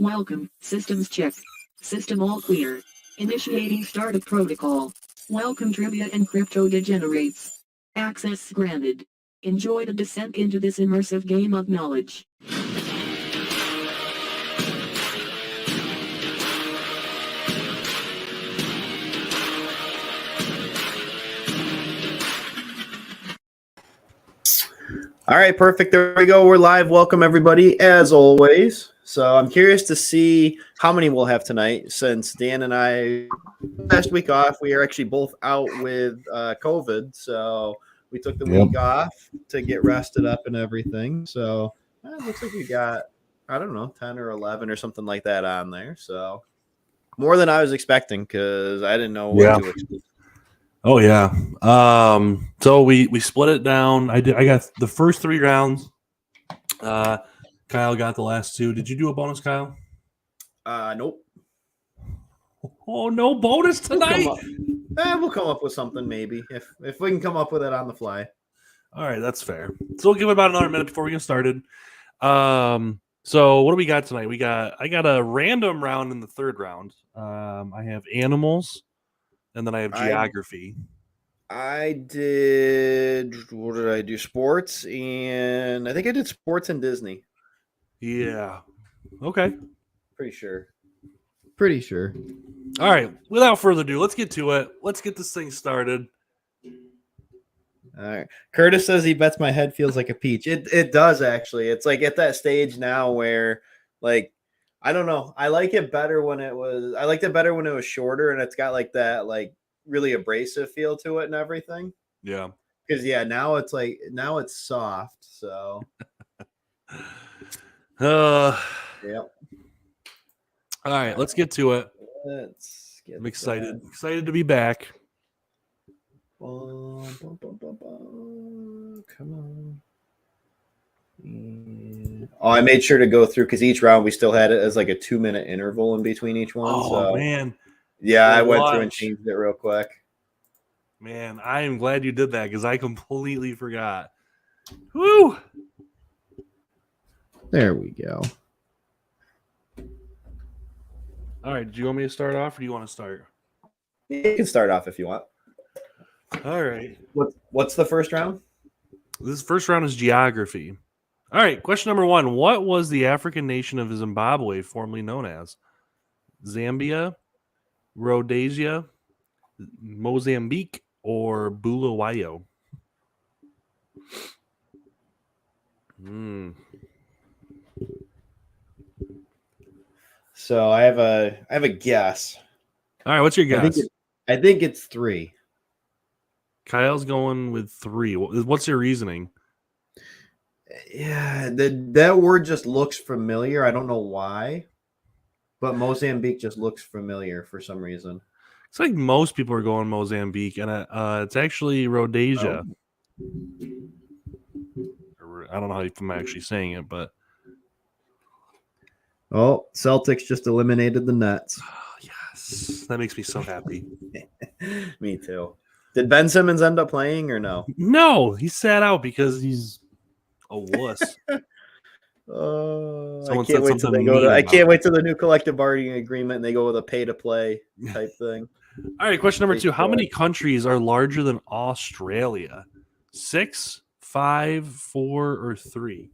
Welcome, systems check. System all clear. Initiating startup protocol. Welcome trivia and crypto degenerates. Access granted. Enjoy the descent into this immersive game of knowledge. All right, perfect. There we go. We're live. Welcome, everybody, as always. So I'm curious to see how many we'll have tonight since Dan and I, last week off, we are actually both out with COVID. So we took the week off to get rested up and everything. So it looks like we got, I don't know, 10 or 11 or something like that on there. So more than I was expecting because I didn't know what to expect. Oh yeah. So we split it down. I got the first 3 rounds. Kyle got the last 2. Did you do a bonus, Kyle? Nope. Oh, no bonus tonight. We'll come up with something maybe if we can come up with it on the fly. All right, that's fair. So we'll give it about another minute before we get started. So what do we got tonight? I got a random round in the 3rd round. I have animals. And then I have geography. What did I do? Sports, and I think I did sports and Disney. Yeah. Okay. Pretty sure. All right. Without further ado, let's get to it. Let's get this thing started. All right. Curtis says he bets my head feels like a peach. It does, actually. It's like at that stage now where, like, I don't know. I liked it better when it was shorter and it's got like that like really abrasive feel to it and everything. Yeah. Because now it's soft. So Yep. All right, let's get to it. I'm excited. Excited to be back. Come on. Oh, I made sure to go through because each round we still had it as like a 2-minute interval in between each one. Oh, man. Yeah, I went through and changed it real quick. Man, I am glad you did that because I completely forgot. Woo! There we go. All right, do you want me to start off or do you want to start? You can start off if you want. All right. What's the first round? This first round is geography. All right, question number 1. What was the African nation of Zimbabwe formerly known as? Zambia, Rhodesia, Mozambique, or Bulawayo? So I have a guess. All right, what's your guess? I think it's 3. Kyle's going with 3. What's your reasoning? Yeah, that word just looks familiar. I don't know why, but Mozambique just looks familiar for some reason. It's like most people are going Mozambique, and it's actually Rhodesia. I don't know if I'm actually saying it, but Celtics just eliminated the Nets. Oh, yes, that makes me so happy. Me too. Did Ben Simmons end up playing or no? No, he sat out because he's a wuss. I can't wait till the new collective bargaining agreement and they go with a pay-to-play type thing. All right, question number 2. How many countries are larger than Australia? 6, 5, 4, or 3?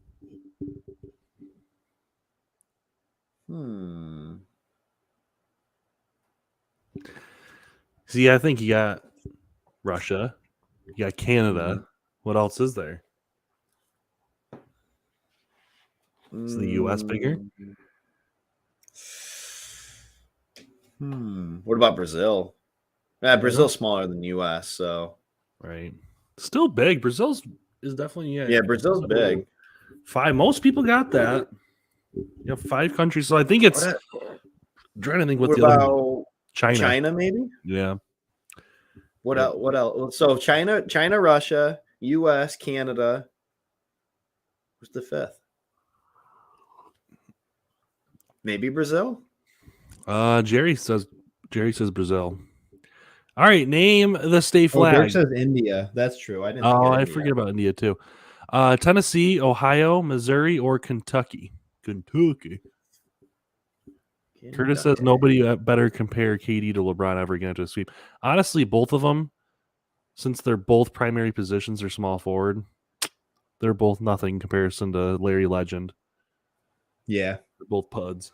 See, I think you got Russia. You got Canada. What else is there? Is the U.S. bigger? What about Brazil? Yeah, Brazil's smaller than the U.S., so right. Still big. Brazil's is definitely yeah. Brazil's big. 5. Most people got that. You have 5 countries, so I think it's. I'm trying to think what the other. China, maybe. Yeah. What else? What else? So China, Russia, U.S., Canada. What's the 5th? Maybe Brazil. Jerry says Brazil. All right, name the state flag. Dirk says India. That's true. I forget about India too. Tennessee, Ohio, Missouri, or Kentucky? Kentucky. Curtis says nobody better compare KD to LeBron ever again to a sweep. Honestly, both of them, since they're both primary positions or small forward, they're both nothing in comparison to Larry Legend. Yeah. They're both puds.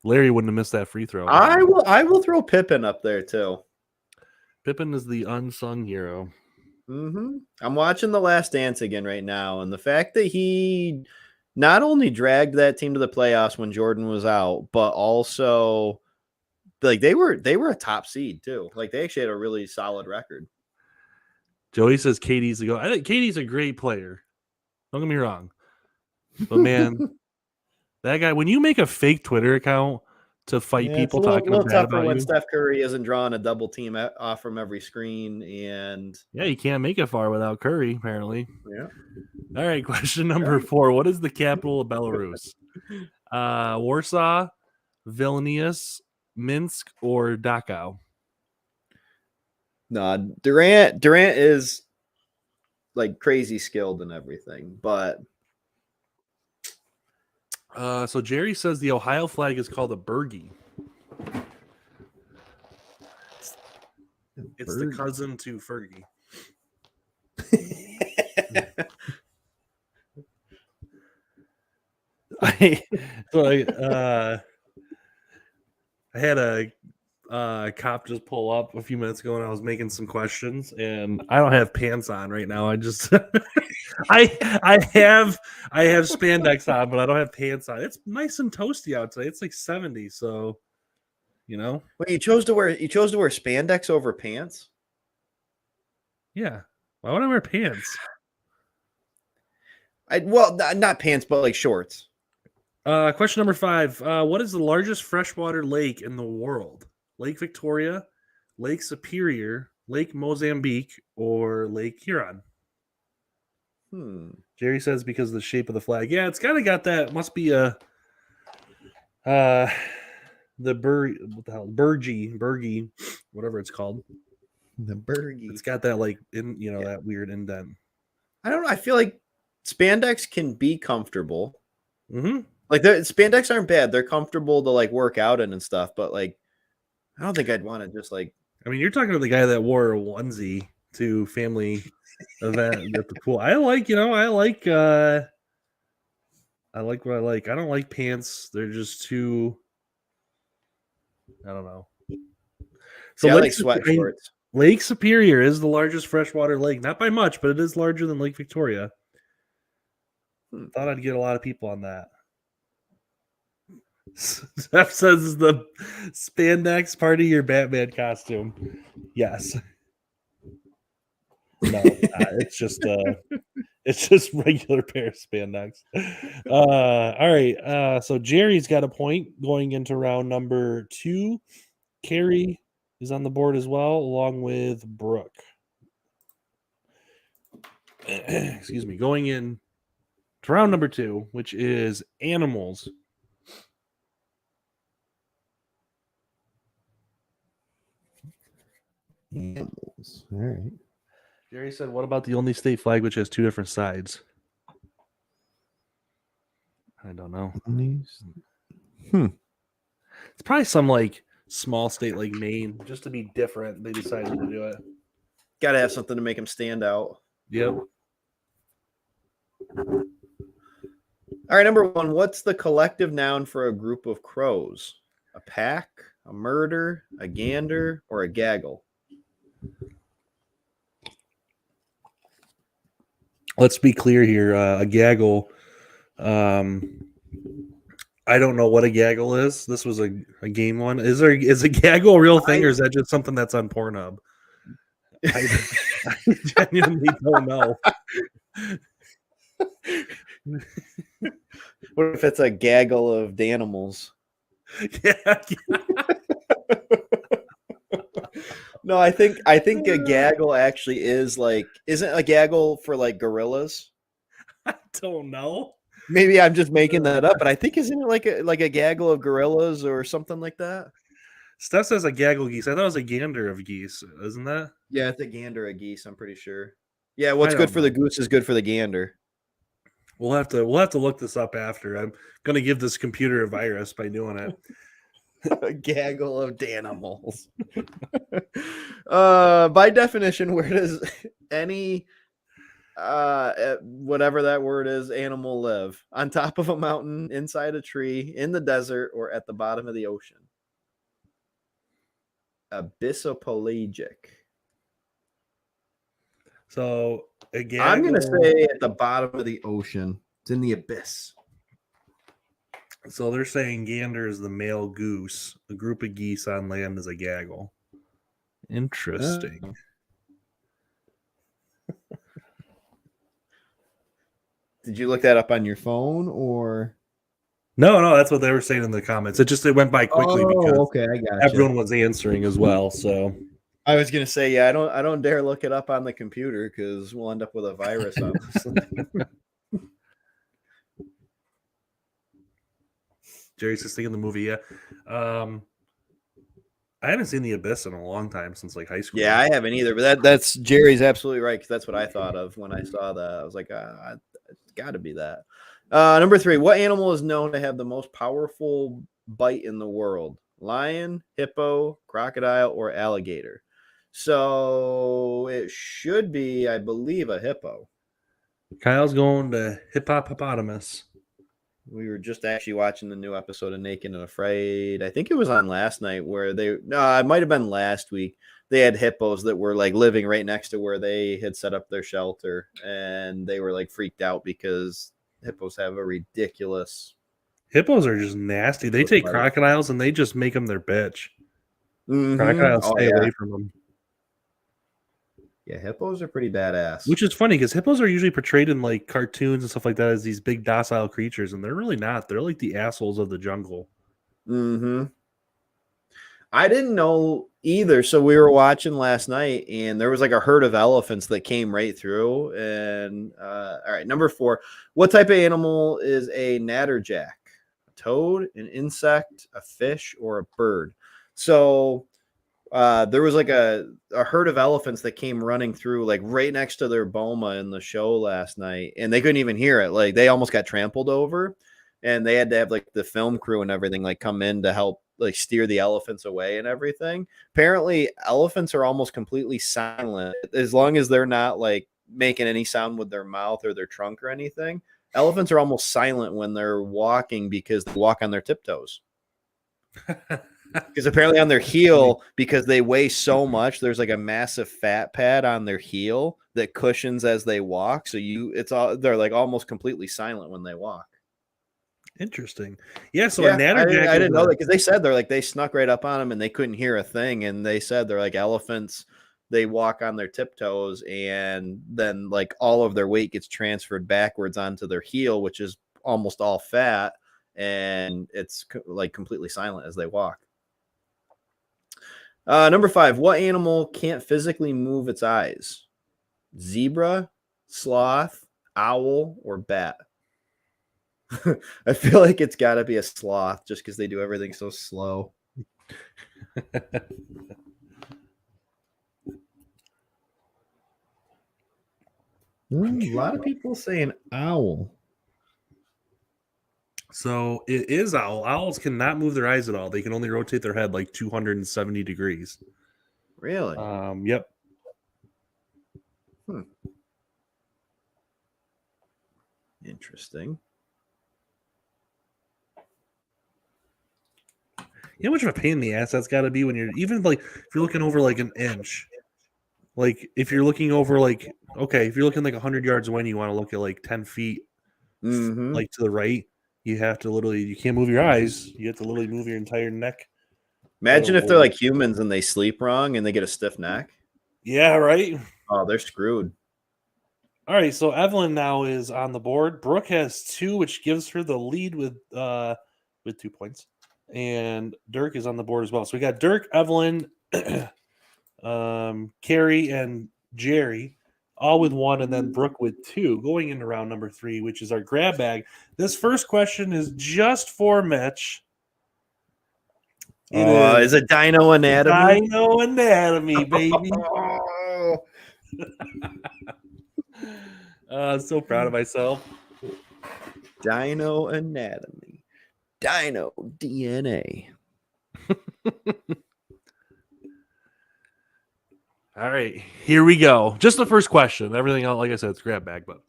Larry wouldn't have missed that free throw. I will throw Pippen up there too. Pippen is the unsung hero. I'm watching The Last Dance again right now, and the fact that he not only dragged that team to the playoffs when Jordan was out, but also like they were a top seed too. Like they actually had a really solid record. Joey says KD's the go. I think KD's a great player. Don't get me wrong. But man, that guy, when you make a fake Twitter account to fight people talking bad about when you, Steph Curry isn't drawing a double team off from every screen, and yeah, you can't make it far without Curry, apparently. Yeah. All right, question number 4. What is the capital of Belarus? Warsaw, Vilnius, Minsk, or Dachau? No, Durant is like crazy skilled and everything, but so Jerry says the Ohio flag is called a burgie. It's the cousin to Fergie. I had a cop just pull up a few minutes ago, and I was making some questions, and I don't have pants on right now. I just I have spandex on, but I don't have pants on. It's nice and toasty out today. It's like 70, so you know. Wait, you chose to wear spandex over pants? Yeah. Why would I wear pants? Not pants, but like shorts. Question number 5. What is the largest freshwater lake in the world? Lake Victoria, Lake Superior, Lake Mozambique, or Lake Huron? Jerry says because of the shape of the flag. Yeah, it's kind of got that. Must be a Burgie, whatever it's called. The burgie. It's got that like that weird indent. I don't know. I feel like spandex can be comfortable. Mm-hmm. Like the spandex aren't bad. They're comfortable to like work out in and stuff, but like I don't think I'd want to just like. I mean, you're talking to the guy that wore a onesie to family event at the pool. I like what I like. I don't like pants. They're just too. I don't know. So I like sweat shorts. Lake Superior is the largest freshwater lake, not by much, but it is larger than Lake Victoria. Thought I'd get a lot of people on that. Steph says the spandex part of your Batman costume. Yes. No, it's just regular pair of spandex. All right. So Jerry's got a point going into round number 2. Carrie is on the board as well, along with Brooke. Excuse me. Going in to round number 2, which is animals. Animals. All right. Jerry said, what about the only state flag which has 2 different sides? I don't know. It's probably some like small state like Maine, just to be different. They decided to do it. Got to have something to make them stand out. Yep. All right, number 1. What's the collective noun for a group of crows? A pack, a murder, a gander, or a gaggle? Let's be clear here. A gaggle. I don't know what a gaggle is. This was a game one. Is a gaggle a real thing, or is that just something that's on Pornhub? I genuinely don't know. What if it's a gaggle of Danimals? Yeah. No, I think a gaggle actually is like, isn't a gaggle for like gorillas? I don't know. Maybe I'm just making that up, but I think isn't it like a gaggle of gorillas or something like that? Steph says a gaggle geese. I thought it was a gander of geese, isn't that? Yeah, it's a gander of geese, I'm pretty sure. Yeah, what's good for the goose is good for the gander. We'll have to look this up after. I'm gonna give this computer a virus by doing it. A gaggle of danimals. By definition, where does any whatever that word is animal live? On top of a mountain, inside a tree, in the desert, or at the bottom of the ocean? Abyssopelagic. So I'm gonna say at the bottom of the ocean. It's in the abyss. So they're saying gander is the male goose. A group of geese on land is a gaggle. Interesting. Did you look that up on your phone or? No, that's what they were saying in the comments. It went by quickly because okay, I got everyone was answering as well. So I was gonna say, yeah, I don't dare look it up on the computer because we'll end up with a virus on this. Jerry's just thinking the movie. Yeah, I haven't seen The Abyss in a long time since like high school. Yeah, I haven't either. But that's Jerry's absolutely right because that's what I thought of when I saw that. I was like, it's got to be that. Number 3, what animal is known to have the most powerful bite in the world? Lion, hippo, crocodile, or alligator? So it should be, I believe, a hippo. Kyle's going to hippopotamus. We were just actually watching the new episode of Naked and Afraid. I think it was on last night where it might have been last week. They had hippos that were like living right next to where they had set up their shelter, and they were like freaked out because hippos have a ridiculous. Hippos are just nasty. They take crocodiles and they just make them their bitch. Mm-hmm. Crocodiles stay away from them. Yeah, hippos are pretty badass. Which is funny because hippos are usually portrayed in like cartoons and stuff like that as these big docile creatures, and they're really not. They're like the assholes of the jungle. Mm-hmm. I didn't know either. So we were watching last night, and there was like a herd of elephants that came right through. And all right, number 4, what type of animal is a natterjack? A toad, an insect, a fish, or a bird? So there was like a herd of elephants that came running through like right next to their boma in the show last night, and they couldn't even hear it. Like they almost got trampled over, and they had to have like the film crew and everything like come in to help like steer the elephants away and everything. Apparently elephants are almost completely silent as long as they're not like making any sound with their mouth or their trunk or anything. Elephants are almost silent when they're walking because they walk on their tiptoes. Because apparently on their heel, because they weigh so much, there's like a massive fat pad on their heel that cushions as they walk. So they're like almost completely silent when they walk. Interesting. Yeah. So a natterjack, I didn't know that because they said they snuck right up on them and they couldn't hear a thing. And they said they're like elephants. They walk on their tiptoes and then like all of their weight gets transferred backwards onto their heel, which is almost all fat. And it's like completely silent as they walk. Number 5, what animal can't physically move its eyes? Zebra, sloth, owl, or bat? I feel like it's got to be a sloth just because they do everything so slow. A lot of people saying owl. So it is owl. Owls cannot move their eyes at all. They can only rotate their head like 270 degrees. Really? Yep. Interesting. You know how much of a pain in the ass that's got to be when you're even like if you're looking over like an inch. Like if you're looking over like if you're looking like 100 yards away and you want to look at like 10 feet like to the right, you have to you can't move your eyes. You have to literally move your entire neck. Imagine if they're like humans and they sleep wrong and they get a stiff neck. Yeah, right. Oh, they're screwed. All right, so Evelyn now is on the board. Brooke has 2, which gives her the lead with 2 points. And Dirk is on the board as well. So we got Dirk, Evelyn, Carrie, and Jerry, all with 1, and then Brooke with 2, going into round number 3, which is our grab bag. This first question is just for Mitch. Is it Dino Anatomy? Dino Anatomy, baby. So proud of myself. Dino anatomy. Dino DNA. All right, here we go. Just the first question. Everything else, like I said, it's grab bag. But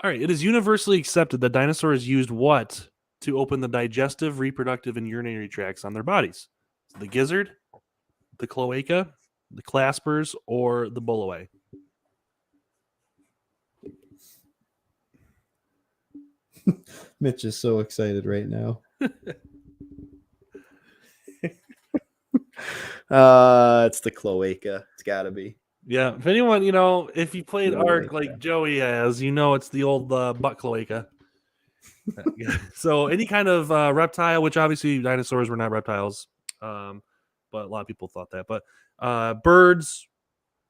all right, it is universally accepted that dinosaurs used what to open the digestive, reproductive, and urinary tracts on their bodies? The gizzard, the cloaca, the claspers, or the bulloway? Mitch is so excited right now. It's the cloaca. It's got to be. Yeah, if anyone, if you played Ark Cloaca. like Joey has, it's the old butt cloaca. Yeah. So any kind of reptile, which obviously dinosaurs were not reptiles, but a lot of people thought that. But birds,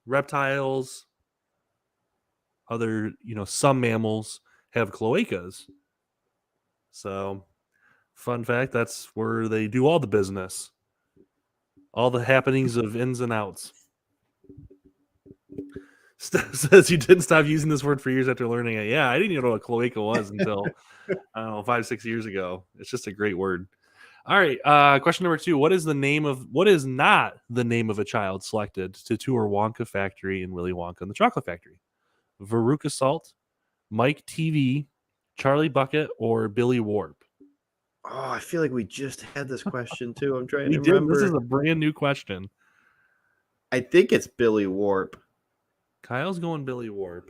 reptiles, other, some mammals have cloacas. So, fun fact, that's where they do all the business, all the happenings of ins and outs. Says you didn't stop using this word for years after learning it. Yeah, I didn't even know what cloaca was until I don't know 5-6 years ago. It's just a great word. All right, question number 2. What is not the name of a child selected to tour Wonka Factory and Willy Wonka and the Chocolate Factory? Veruca Salt, Mike TV, Charlie Bucket, or Billy Warp? Oh, I feel like we just had this question too. I'm trying We to did. remember. This is a brand new question. I think it's Billy Warp. Kyle's going Billy Warp.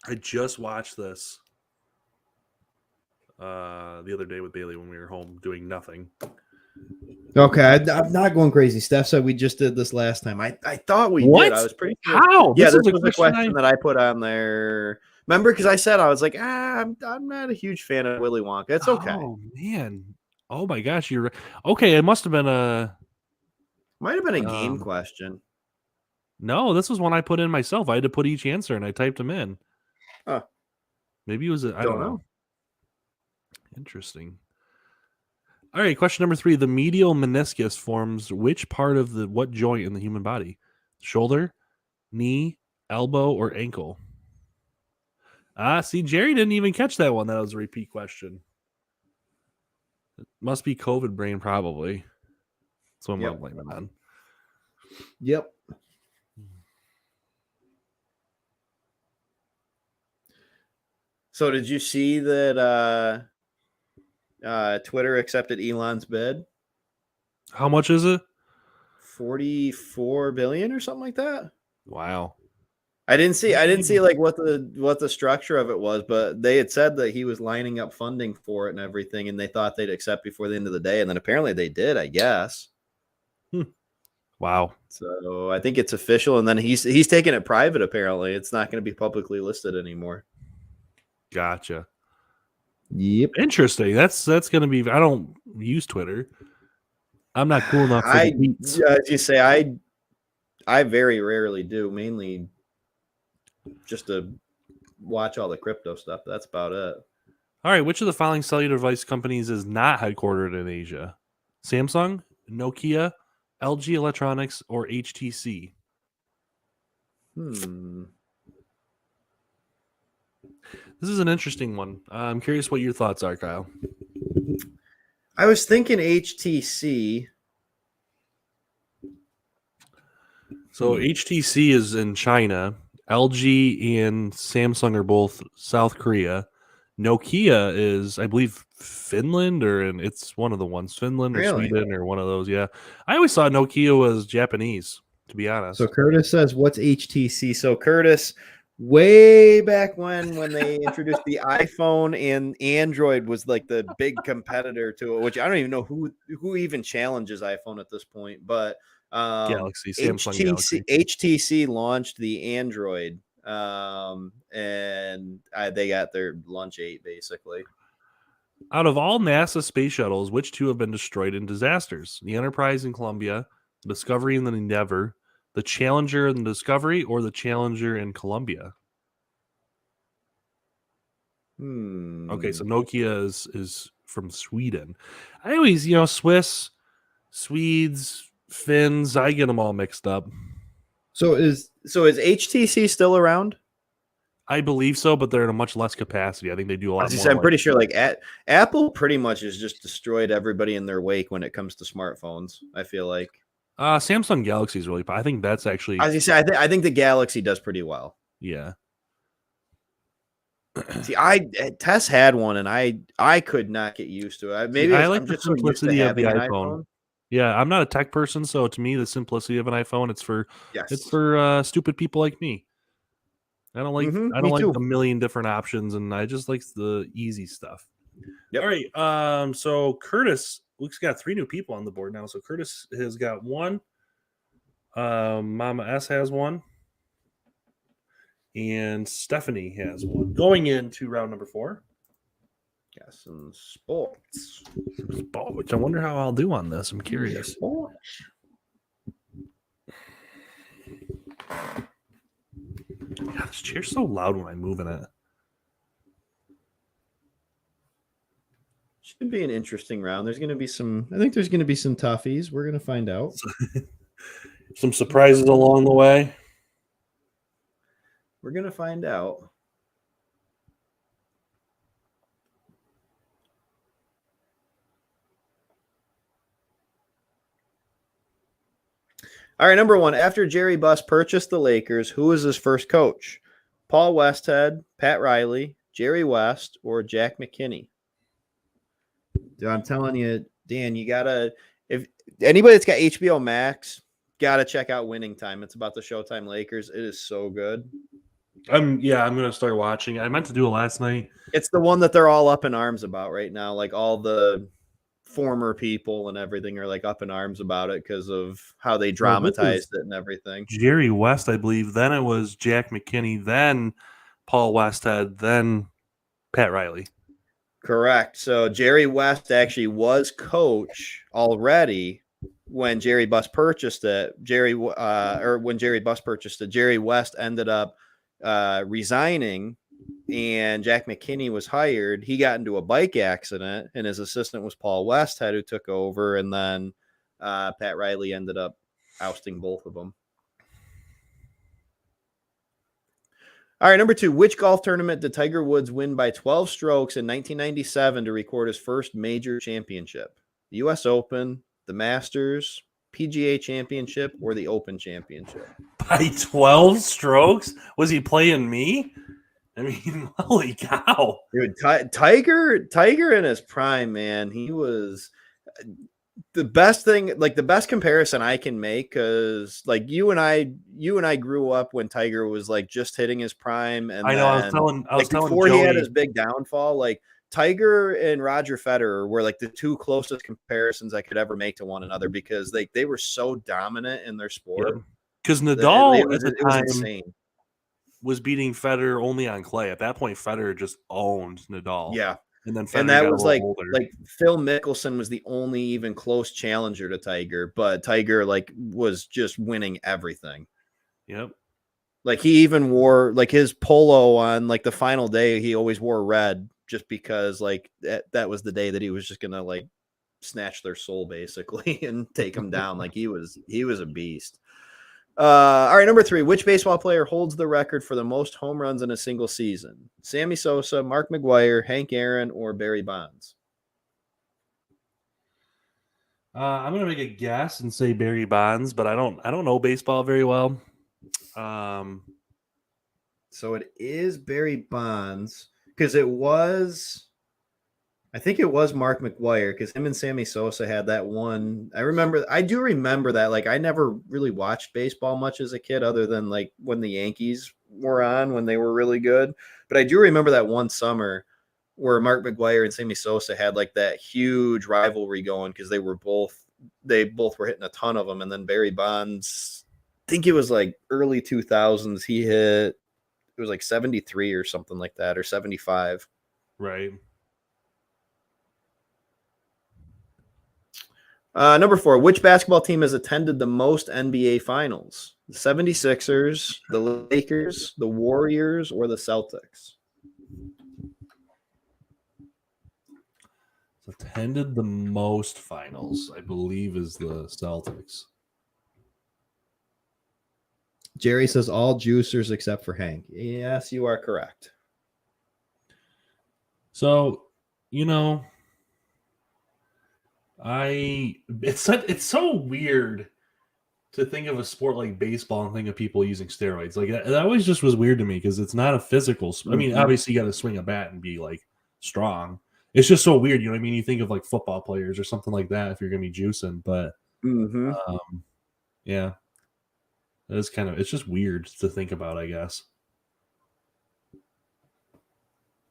I just watched this the other day with Bailey when we were home doing nothing. Okay, I'm not going crazy. Steph said we just did this last time. I thought we What? did. I was pretty sure. How? Yeah, this is was the question that I put on there. Remember, because I said I was like, I'm not a huge fan of Willy Wonka. It's okay. Oh man! Oh my gosh! You're okay. It must have been a. Might have been a game question. No, this was one I put in myself. I had to put each answer and I typed them in. Huh. Maybe it was. I don't know. Interesting. All right, question number 3. The medial meniscus forms which part of what joint in the human body? Shoulder, knee, elbow, or ankle? See, Jerry didn't even catch that one. That was a repeat question. It must be COVID brain, probably. That's what I'm Yep. blaming on. Yep. So did you see that Twitter accepted Elon's bid? How much is it? 44 billion or something like that. Wow. I didn't see like what the structure of it was, but they had said that he was lining up funding for it and everything, and they thought they'd accept before the end of the day, and then apparently they did, I guess. Wow. So I think it's official, and then he's taking it private. Apparently, it's not going to be publicly listed anymore. Gotcha. Yep. Interesting. That's going to be. I don't use Twitter. I'm not cool enough for the tweets. As you say, I very rarely do, mainly just to watch all the crypto stuff. That's about it. All right. Which of the following cellular device companies is not headquartered in Asia? Samsung, Nokia, LG Electronics, or HTC? This is an interesting one. I'm curious what your thoughts are, Kyle. I was thinking HTC. So HTC is in China. LG and Samsung are both South Korea. Nokia is, I believe, Finland, it's one of the ones, Finland or Really? Sweden or one of those. Yeah, I always thought Nokia was Japanese, to be honest. So Curtis says, "What's HTC?" So Curtis, way back when they introduced the iPhone, and Android was like the big competitor to it, which I don't even know who even challenges iPhone at this point, but Galaxy, Samsung Galaxy. HTC launched the Android, and they got their lunch ate basically. Out of all NASA space shuttles, which two have been destroyed in disasters? The Enterprise in Columbia, the Discovery and the Endeavour, the Challenger and the Discovery, or the Challenger in Columbia? Okay, so Nokia is from Sweden. I always, Swiss, Swedes, Finns, I get them all mixed up. So is HTC still around? I believe so, but they're in a much less capacity. I think they do a lot more. I'm pretty sure like Apple pretty much has just destroyed everybody in their wake when it comes to smartphones. I feel like. Samsung Galaxy is really. I think that's actually. As you say, I think the Galaxy does pretty well. Yeah. See, Tess had one, and I could not get used to it. Maybe I like I'm the just so used to simplicity of the having an iPhone. iPhone. Yeah, I'm not a tech person, so to me, the simplicity of an iPhone, it's for stupid people like me. I don't like Me too. a million different options, and I just like the easy stuff. Yep. All right. So Curtis, Luke's got 3 new people on the board now. So Curtis has got 1. Mama S has 1. And Stephanie has 1. Going into round number 4. Got some sports. I wonder how I'll do on this. I'm curious. Sports. God, this chair's so loud when I move in it. Should be an interesting round. There's going to be some. I think there's going to be some toughies. We're going to find out. Some surprises along the way. We're going to find out. All right, number 1. After Jerry Buss purchased the Lakers, who was his first coach? Paul Westhead, Pat Riley, Jerry West, or Jack McKinney? Dude, I'm telling you, Dan, you gotta. If anybody that's got HBO Max, gotta check out Winning Time. It's about the Showtime Lakers. It is so good. I'm gonna start watching. I meant to do it last night. It's the one that they're all up in arms about right now. Like all the former people and everything are like up in arms about it because of how they dramatized it and everything. Jerry West, I believe. Then it was Jack McKinney. Then Paul Westhead. Then Pat Riley. Correct. So Jerry West actually was coach already when Jerry Buss purchased it. When Jerry Buss purchased it, Jerry West ended up resigning, and Jack McKinney was hired. He got into a bike accident, and his assistant was Paul Westhead, who took over, and then Pat Riley ended up ousting both of them. All right, number 2. Which golf tournament did Tiger Woods win by 12 strokes in 1997 to record his first major championship? The U.S. Open, the Masters, PGA Championship, or the Open Championship? By 12 strokes? Was he playing me? I mean, holy cow. Dude, Tiger in his prime, man, he was the best thing, like the best comparison I can make, because like you and I grew up when Tiger was like just hitting his prime, and I know. I was telling before Joey, he had his big downfall, like Tiger and Roger Federer were like the 2 closest comparisons I could ever make to one another, because they were so dominant in their sport. Because Nadal it was insane. Was beating Federer only on clay. At that point, Federer just owned Nadal. Yeah. And then Federer and that got was a little older. like Phil Mickelson was the only even close challenger to Tiger, but Tiger like was just winning everything. Yep. Like he even wore like his polo on like the final day. He always wore red just because like that was the day that he was just gonna like snatch their soul basically and take them down. Like he was a beast. All right, number 3. Which baseball player holds the record for the most home runs in a single season? Sammy Sosa, Mark McGwire, Hank Aaron, or Barry Bonds? I'm gonna make a guess and say Barry Bonds, but I don't know baseball very well. So it is Barry Bonds, because I think it was Mark McGwire, because him and Sammy Sosa had that one. I do remember that. Like, I never really watched baseball much as a kid, other than like when the Yankees were on, when they were really good. But I do remember that one summer where Mark McGwire and Sammy Sosa had like that huge rivalry going, because they both were hitting a ton of them. And then Barry Bonds, I think it was like early 2000s, he hit, it was like 73 or something like that, or 75. Right. Number 4, which basketball team has attended the most NBA finals? The 76ers, the Lakers, the Warriors, or the Celtics? Attended the most finals, I believe, is the Celtics. Jerry says all juicers except for Hank. Yes, you are correct. So, you know, it's so weird to think of a sport like baseball and think of people using steroids. Like that always just was weird to me because it's not a physical. I mean, obviously you got to swing a bat and be like strong. It's just so weird, you know what I mean? You think of like football players or something like that if you're gonna be juicing, but yeah, it's just weird to think about, I guess.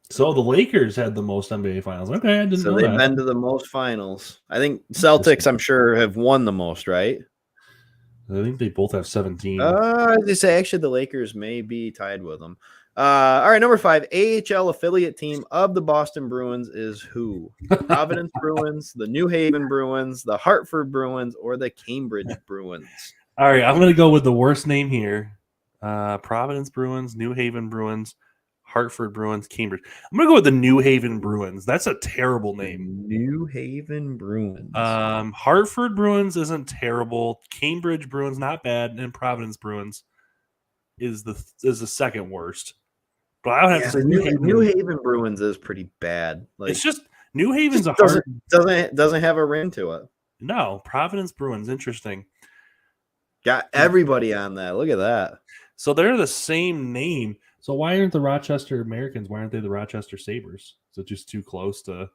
So the Lakers had the most NBA finals. Okay, I didn't know they've that. been to the most finals. I think Celtics, I'm sure, have won the most, right? I think they both have 17. They say actually the Lakers may be tied with them. All right, number 5, AHL affiliate team of the Boston Bruins is who? Providence Bruins, the New Haven Bruins, the Hartford Bruins, or the Cambridge Bruins? All right, I'm going to go with the worst name here. Providence Bruins, New Haven Bruins, Hartford Bruins, Cambridge. I'm going to go with the New Haven Bruins. That's a terrible name. New Haven Bruins. Hartford Bruins isn't terrible. Cambridge Bruins, not bad. And Providence Bruins is the second worst. But I would have to say New Haven Bruins is pretty bad. Like, it's just New Haven's just doesn't have a ring to it. No, Providence Bruins, interesting. Got everybody on that. Look at that. So they're the same name. So why aren't the Rochester Americans? Why aren't they the Rochester Sabres? Is it just too close to?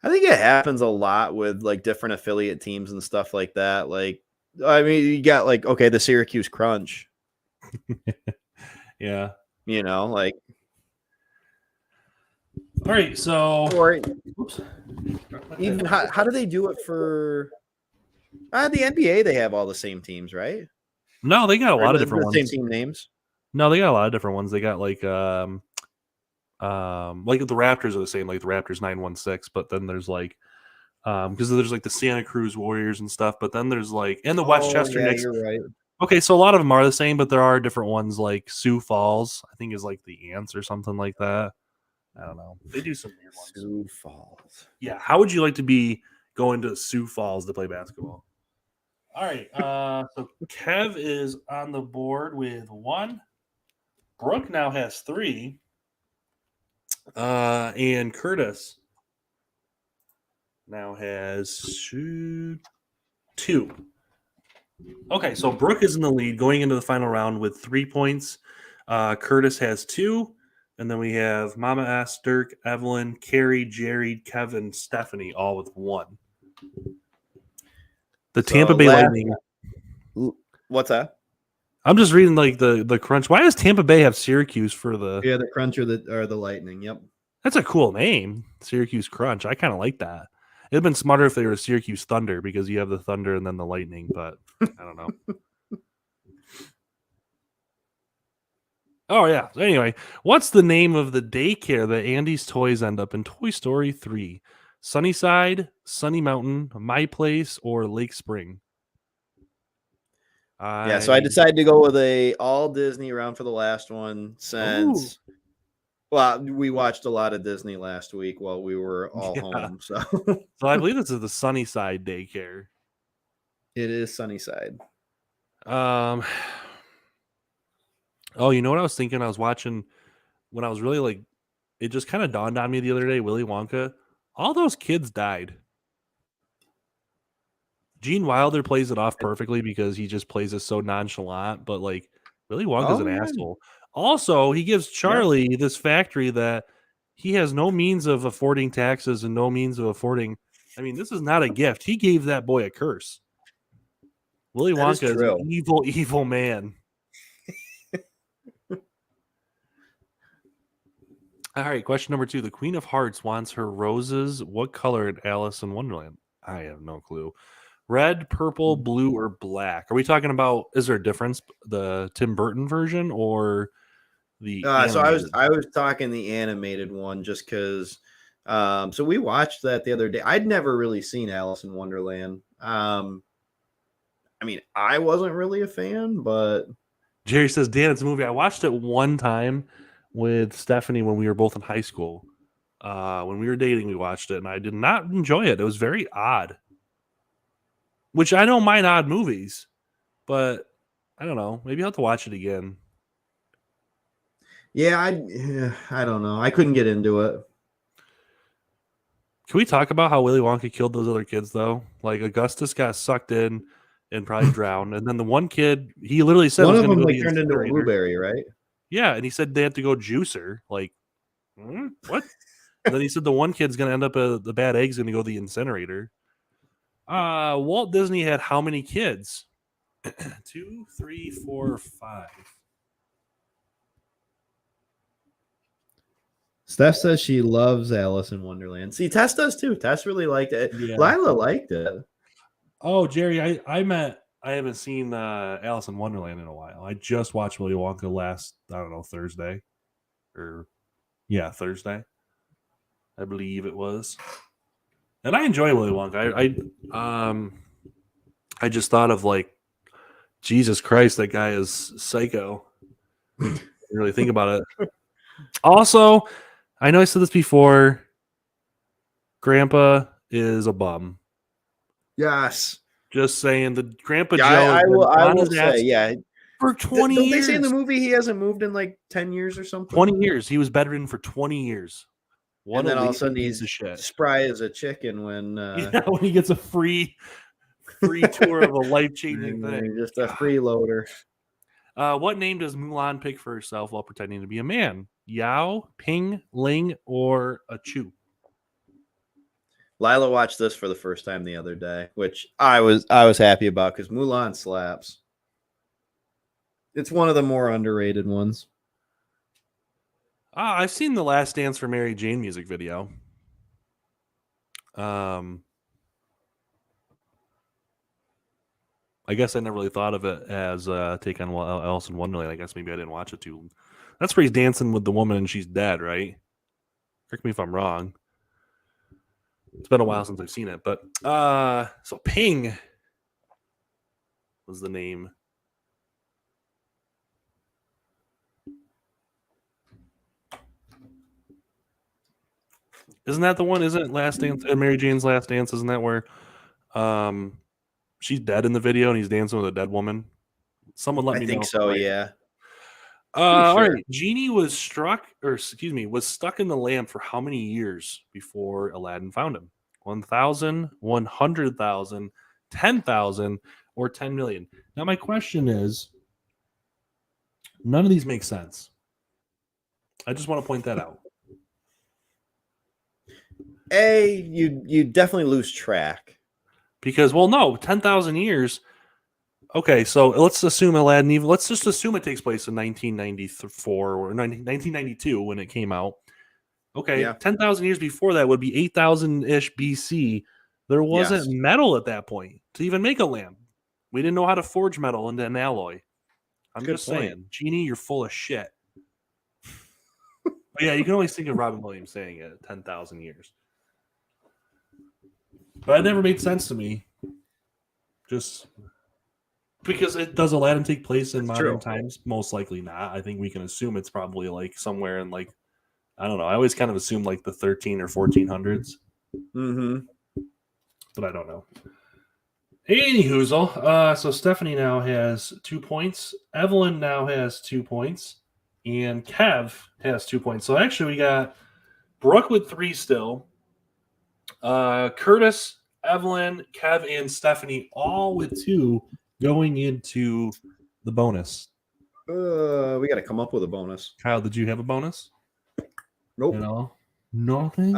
I think it happens a lot with like different affiliate teams and stuff like that. Like, I mean, you got like, okay, the Syracuse Crunch. Yeah. You know, like. All right, so. Or, even how do they do it for the NBA? They have all the same teams, right? No, they got a lot of different ones. Same team names. No, they got a lot of different ones. They got like the Raptors are the same, like the Raptors 916, but then there's like because there's like the Santa Cruz Warriors and stuff, but then there's like and the Westchester Knicks. You're right. Okay, so a lot of them are the same, but there are different ones like Sioux Falls, I think is like the Ants or something like that. I don't know. They do some weird ones. Sioux Falls. Yeah, how would you like to be going to Sioux Falls to play basketball? All right, so Kev is on the board with 1. Brooke now has 3. And Curtis now has 2. Okay, so Brooke is in the lead going into the final round with 3 points. Curtis has 2. And then we have Mama S, Dirk, Evelyn, Carrie, Jerry, Kevin, Stephanie, all with 1. The Tampa Bay Lightning. What's that? I'm just reading like the crunch. Why does Tampa Bay have Syracuse for the? Yeah, the Crunch or the Lightning. Yep, that's a cool name, Syracuse Crunch. I kind of like that. It'd been smarter if they were Syracuse Thunder because you have the Thunder and then the Lightning. But I don't know. Oh yeah. So anyway, what's the name of the daycare that Andy's toys end up in Toy Story 3? Sunnyside, Sunny Mountain, My Place, or Lake Spring? So I decided to go with a all Disney round for the last one since we watched a lot of Disney last week while we were all home. So I believe this is the Sunnyside daycare. It is Sunnyside. Oh, you know what I was thinking? I was watching when I was really like, it just kind of dawned on me the other day, Willy Wonka. All those kids died. Gene Wilder plays it off perfectly because he just plays it so nonchalant, but like Willy Wonka's an asshole. Also, he gives Charlie this factory that he has no means of affording taxes and no means of affording. I mean, this is not a gift. He gave that boy a curse. Willy Wonka is an evil, evil man. All right, question number 2. The Queen of Hearts wants her roses. What color in Alice in Wonderland? I have no clue. Red, purple, blue, or black? Are we talking about? Is there a difference? The Tim Burton version or the? So I was talking the animated one just because. So we watched that the other day. I'd never really seen Alice in Wonderland. I mean, I wasn't really a fan, but Jerry says, "Dan, it's a movie. I watched it one time with Stephanie when we were both in high school. When we were dating, we watched it, and I did not enjoy it. It was very odd." Which I don't mind odd movies, but I don't know. Maybe I'll have to watch it again. Yeah, I don't know. I couldn't get into it. Can we talk about how Willy Wonka killed those other kids, though? Like, Augustus got sucked in and probably drowned. And then the one kid, he literally said One was of going to them go to like the turned into a incinerator. blueberry, right? Yeah, and he said they had to go juice her. Like, what? And then he said the one kid's going to end up, the bad egg's going to go to the incinerator. Walt Disney had how many kids? 2, 3, 4, 5. Steph says she loves Alice in Wonderland. See, Tess does too. Tess really liked it. Yeah. Lila liked it. Oh, Jerry, I haven't seen Alice in Wonderland in a while. I just watched Willy Wonka last, Thursday. Thursday. I believe it was. And I enjoy Willy Wonka. I just thought of, like, Jesus Christ, that guy is psycho. You really think about it. Also, I know I said this before. Grandpa is a bum. Yes. Just saying, the Grandpa Yeah, Joe I will on his say, ass yeah. for 20 Don't years. they say in the movie he hasn't moved in like 10 years or something? 20 years. He was bedridden for 20 years. What and then a all of a sudden piece he's of shit. spry as a chicken when When he gets a free tour of a life-changing thing. Just a freeloader. What name does Mulan pick for herself while pretending to be a man? Yao, Ping, Ling, or a Chu? Lila watched this for the first time the other day, which I was happy about because Mulan slaps. It's one of the more underrated ones. I've seen the Last Dance for Mary Jane music video. I guess I never really thought of it as a take on Alice in Wonderland. I guess maybe I didn't watch it too. That's where he's dancing with the woman and she's dead, right? Correct me if I'm wrong. It's been a while since I've seen it, but so Ping was the name. Isn't that the one? Isn't Last Dance, Mary Jane's Last Dance? Isn't that where she's dead in the video and he's dancing with a dead woman? Someone let me know. I think so, yeah. All sure. right. Genie was stuck in the lamp for how many years before Aladdin found him? 1,000, 100,000, 10,000, or 10 million. Now, my question is, none of these make sense. I just want to point that out. You definitely lose track. Because, well, no, 10,000 years. Okay, so let's assume Aladdin, let's just assume it takes place in 1994 or 1992 when it came out. Okay, yeah. 10,000 years before that would be 8,000-ish BC. There wasn't metal at that point to even make a lamp. We didn't know how to forge metal into an alloy. I'm just saying, Genie, you're full of shit. But yeah, you can always think of Robin Williams saying it, 10,000 years. But it never made sense to me. Just because does Aladdin take place in modern times? Most likely not. I think we can assume it's probably like somewhere in like, I don't know. I always kind of assume like the 13 or 1400s. Mm-hmm. But I don't know. Anyhoozle. So Stephanie now has 2 points. Evelyn now has 2 points. And Kev has 2 points. So actually we got Brooke with 3 still. Curtis, Evelyn, Kev, and Stephanie all with 2 going into the bonus. We got to come up with a bonus. Kyle, did you have a bonus? Nope. You know? Nothing?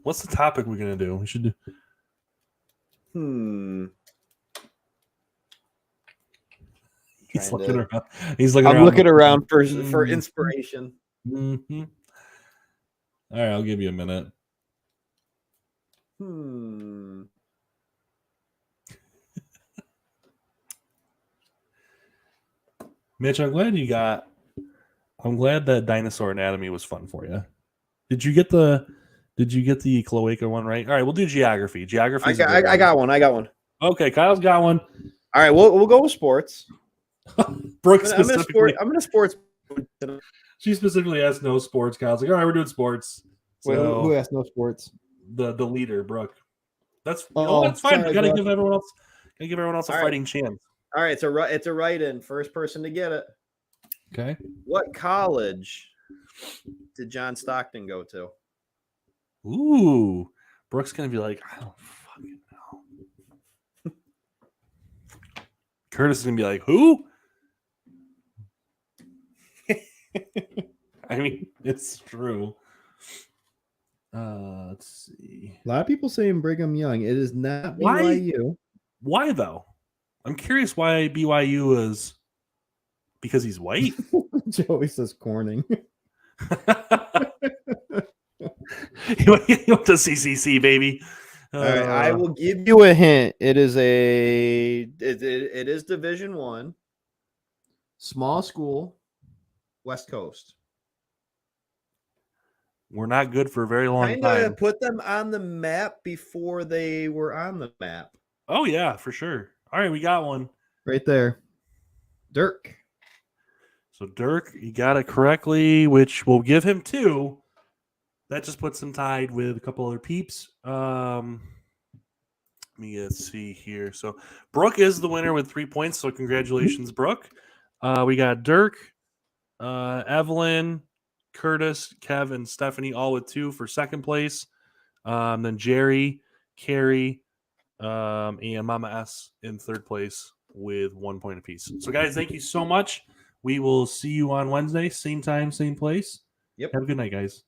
What's the topic we're going to do? We should do... He's looking around. I'm looking around for inspiration. Mm-hmm. All right, I'll give you a minute. Mitch, I'm glad that Dinosaur Anatomy was fun for you. Did you get the cloaca one right? All right, we'll do geography. Geography. I got one. Okay, Kyle's got one. All right, we'll go with sports. Brooks, I'm in a sports. She specifically asked no sports. Kyle's like, all right, we're doing sports. So, wait, who asked no sports? The leader, Brooke. That's fine. Sorry, You got to Brooke. give everyone else. Gotta give everyone else a All right. fighting chance. All right, it's a write-in. First person to get it. Okay. What college did John Stockton go to? Ooh, Brooke's gonna be like, I don't fucking know. Curtis is gonna be like, who? I mean, it's true. Let's see. A lot of people saying Brigham Young. It is not Why? BYU. Why though? I'm curious why BYU is because he's white. Joey says Corning. He went to CCC, baby. All right, I will give you a hint. It is it is Division 1. Small school, West Coast. We're not good for a very long Kind time. of put them on the map before they were on the map. Oh yeah, for sure. All right, we got one. Right there. Dirk. So Dirk, you got it correctly, which will give him 2. That just puts him tied with a couple other peeps. Let me see here. So Brooke is the winner with 3 points. So congratulations, Brooke. We got Dirk, Evelyn, Curtis, Kev, and Stephanie all with 2 for second place. Then Jerry, Carrie, and Mama S in third place with 1 point apiece. So guys, thank you so much. We will see you on Wednesday, same time, same place. Yep. Have a good night, guys.